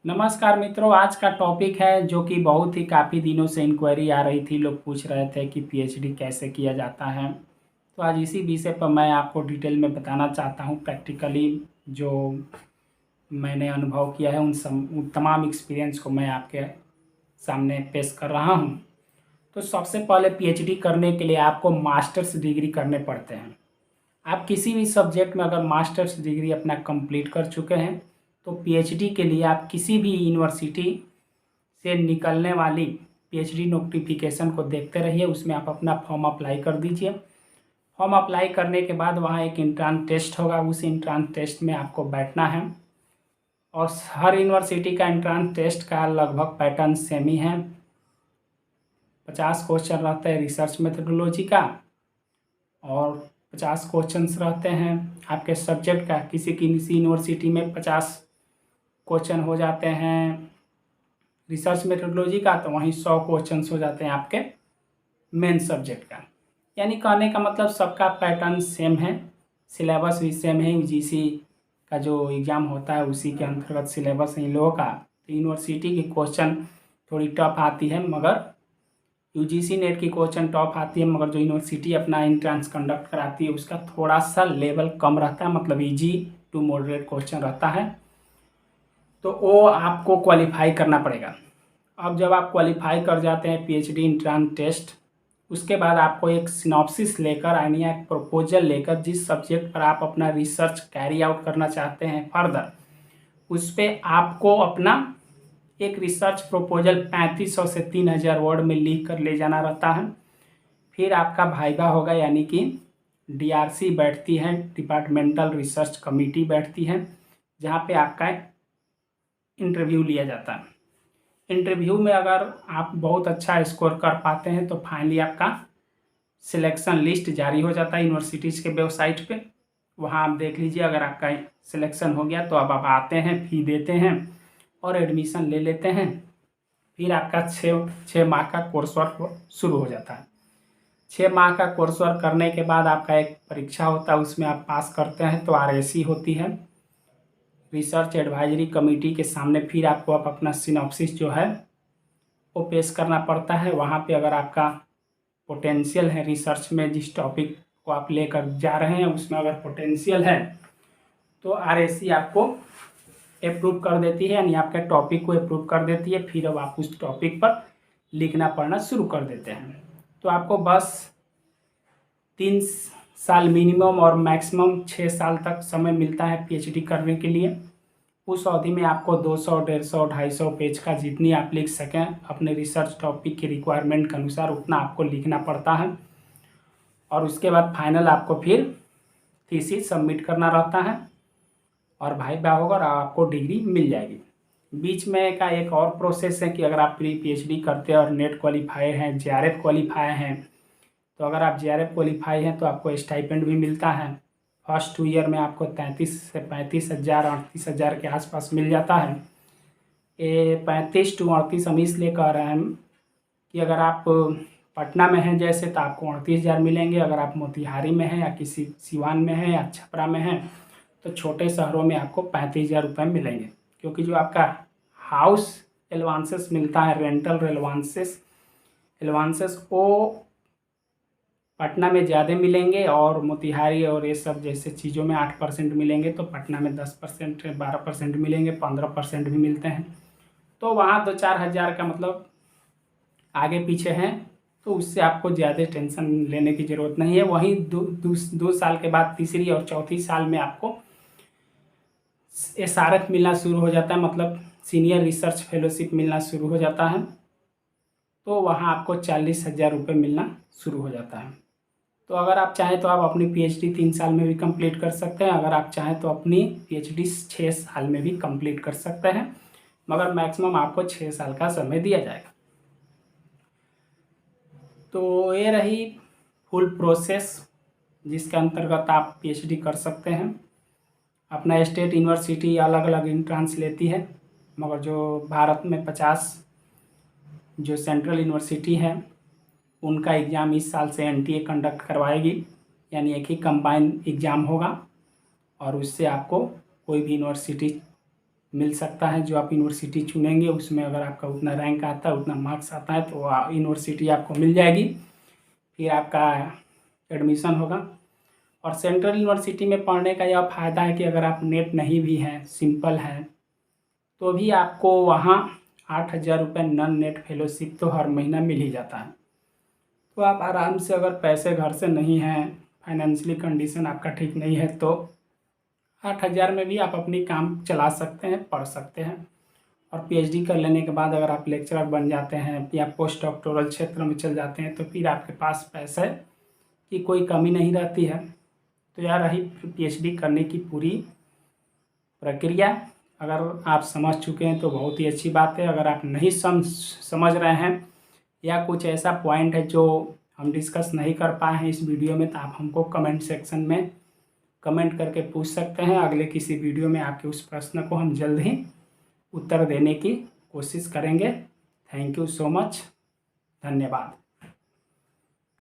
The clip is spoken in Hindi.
नमस्कार मित्रों, आज का टॉपिक है जो कि बहुत ही काफ़ी दिनों से इंक्वायरी आ रही थी। लोग पूछ रहे थे कि पीएचडी कैसे किया जाता है। तो आज इसी विषय पर मैं आपको डिटेल में बताना चाहता हूँ। प्रैक्टिकली जो मैंने अनुभव किया है उन तमाम एक्सपीरियंस को मैं आपके सामने पेश कर रहा हूँ। तो सबसे पहले पीएचडी करने के लिए आपको मास्टर्स डिग्री करने पड़ते हैं। आप किसी भी सब्जेक्ट में अगर मास्टर्स डिग्री अपना कंप्लीट कर चुके हैं तो पीएचडी के लिए आप किसी भी यूनिवर्सिटी से निकलने वाली पीएचडी नोटिफिकेशन को देखते रहिए। उसमें आप अपना फॉर्म अप्लाई कर दीजिए। फॉर्म अप्लाई करने के बाद वहाँ एक इंट्रांस टेस्ट होगा। उस इंट्रांस टेस्ट में आपको बैठना है और हर यूनिवर्सिटी का इंट्रांस टेस्ट का लगभग पैटर्न सेम ही है। 50 क्वेश्चन रहता है रिसर्च मेथडोलॉजी का और 50 क्वेश्चंस रहते हैं आपके सब्जेक्ट का। किसी यूनिवर्सिटी में 50 क्वेश्चन हो जाते हैं रिसर्च मेथडोलॉजी का, तो वहीं 100 क्वेश्चंस हो जाते हैं आपके मेन सब्जेक्ट का। यानी कहने का मतलब सबका पैटर्न सेम है, सिलेबस भी सेम है। यूजीसी का जो एग्ज़ाम होता है उसी के अंतर्गत सिलेबस है इन लोगों का। तो यूनिवर्सिटी की क्वेश्चन थोड़ी टफ आती है, मगर यूजीसी नेट की क्वेश्चन टफ आती है, मगर जो यूनिवर्सिटी अपना एंट्रेंस कंडक्ट कराती है उसका थोड़ा सा लेवल कम रहता है, मतलब इजी टू मॉडरेट क्वेश्चन रहता है। तो वो आपको क्वालिफाई करना पड़ेगा। अब जब आप क्वालिफाई कर जाते हैं पीएचडी एंट्रेंस टेस्ट, उसके बाद आपको एक सिनॉप्सिस लेकर यानी एक प्रपोजल लेकर जिस सब्जेक्ट पर आप अपना रिसर्च कैरी आउट करना चाहते हैं फर्दर, उस पर आपको अपना एक रिसर्च प्रपोजल 3500 से 3000 वर्ड में लिख कर ले जाना रहता है। फिर आपका वाइवा होगा, यानी कि डीआरसी बैठती है, डिपार्टमेंटल रिसर्च कमेटी बैठती है, जहाँ पे आपका इंटरव्यू लिया जाता है। इंटरव्यू में अगर आप बहुत अच्छा स्कोर कर पाते हैं तो फाइनली आपका सिलेक्शन लिस्ट जारी हो जाता है यूनिवर्सिटीज़ के वेबसाइट पे। वहाँ आप देख लीजिए, अगर आपका सिलेक्शन हो गया तो अब आप आते हैं, फ़ी देते हैं और एडमिशन ले लेते हैं। फिर आपका छः माह का कोर्स वर्क शुरू हो जाता है। 6 माह का कोर्स वर्क करने के बाद आपका एक परीक्षा होता है, उसमें आप पास करते हैं तो आरएसी होती है, रिसर्च एडवाइजरी कमेटी के सामने। फिर आपको आप अपना सिनॉप्सिस जो है वो पेश करना पड़ता है। वहाँ पे अगर आपका पोटेंशियल है रिसर्च में, जिस टॉपिक को आप लेकर जा रहे हैं उसमें अगर पोटेंशियल है तो आरएसी आपको अप्रूव कर देती है, यानी आपके टॉपिक को अप्रूव कर देती है। फिर अब आप उस टॉपिक पर लिखना पढ़ना शुरू कर देते हैं। तो आपको बस 3 साल मिनिमम और मैक्सिमम 6 साल तक समय मिलता है पीएचडी करने के लिए। उस अवधि में आपको 200, 150, 250 पेज का जितनी आप लिख सकें अपने रिसर्च टॉपिक की रिक्वायरमेंट के अनुसार उतना आपको लिखना पड़ता है। और उसके बाद फाइनल आपको फिर थीसिस सबमिट करना रहता है और वाइवा होगा और आपको डिग्री मिल जाएगी। बीच में का एक और प्रोसेस है कि अगर आप प्री पीएचडी करते हैं और नेट क्वालिफाई हैं, जेआरएफ क्वालिफाई हैं, तो अगर आप जेआरएफ क्वालिफाई हैं तो आपको स्टाइपेंड भी मिलता है। फर्स्ट 2 ईयर में आपको 33 से 35 हज़ार 38 हज़ार के आसपास मिल जाता है। ये 35 टू 38 हम इसलिए कह रहे हैं कि अगर आप पटना में हैं जैसे तो आपको 38 हज़ार मिलेंगे। अगर आप मोतिहारी में हैं या किसी सिवान में हैं या छपरा में हैं तो छोटे शहरों में आपको 35 हज़ार रुपये मिलेंगे, क्योंकि जो आपका हाउस एलवांसेस मिलता है, रेंटल एलवांसेस वो पटना में ज़्यादा मिलेंगे और मोतिहारी और ये सब जैसे चीज़ों में 8% मिलेंगे, तो पटना में 10%, 12% मिलेंगे, 15% भी मिलते हैं। तो वहाँ 2-4 हज़ार का मतलब आगे पीछे हैं, तो उससे आपको ज़्यादा टेंशन लेने की ज़रूरत नहीं है। वहीं 2 साल के बाद तीसरी और चौथी साल में आपको एसआरएफ मिलना शुरू हो जाता है, मतलब सीनियर रिसर्च फेलोशिप मिलना शुरू हो जाता है। तो वहाँ आपको 40,000 रुपये मिलना शुरू हो जाता है। तो अगर आप चाहें तो आप अपनी पीएचडी 3 साल में भी कंप्लीट कर सकते हैं। अगर आप चाहें तो अपनी पीएचडी 6 साल में भी कंप्लीट कर सकते हैं, मगर मैक्सिमम आपको 6 साल का समय दिया जाएगा। तो ये रही फुल प्रोसेस जिसके अंतर्गत आप पीएचडी कर सकते हैं। अपना स्टेट यूनिवर्सिटी अलग अलग एंट्रेंस लेती है, मगर जो भारत में 50 जो सेंट्रल यूनिवर्सिटी है उनका एग्ज़ाम इस साल से एनटीए कंडक्ट करवाएगी, यानी एक ही कंबाइन एग्ज़ाम होगा और उससे आपको कोई भी यूनिवर्सिटी मिल सकता है। जो आप यूनिवर्सिटी चुनेंगे उसमें अगर आपका उतना रैंक आता है, उतना मार्क्स आता है, तो यूनिवर्सिटी आपको मिल जाएगी, फिर आपका एडमिशन होगा। और सेंट्रल यूनिवर्सिटी में पढ़ने का यह फ़ायदा है कि अगर आप नेट नहीं भी हैं, सिंपल हैं, तो भी आपको वहाँ 8,000 रुपये नॉन नेट फेलोशिप तो हर महीना मिल ही जाता है। तो आप आराम से, अगर पैसे घर से नहीं हैं, फाइनेंशियली कंडीशन आपका ठीक नहीं है, तो 8,000 में भी आप अपनी काम चला सकते हैं, पढ़ सकते हैं। और पीएचडी कर लेने के बाद अगर आप लेक्चरर बन जाते हैं या पोस्ट डॉक्टोरल क्षेत्र में चल जाते हैं, तो फिर आपके पास पैसे की कोई कमी नहीं रहती है। तो यह रही पीएचडी करने की पूरी प्रक्रिया। अगर आप समझ चुके हैं तो बहुत ही अच्छी बात है। अगर आप नहीं समझ रहे हैं या कुछ ऐसा पॉइंट है जो हम डिस्कस नहीं कर पाए हैं इस वीडियो में, तो आप हमको कमेंट सेक्शन में कमेंट करके पूछ सकते हैं। अगले किसी वीडियो में आपके उस प्रश्न को हम जल्द ही उत्तर देने की कोशिश करेंगे। थैंक यू सो मच, धन्यवाद।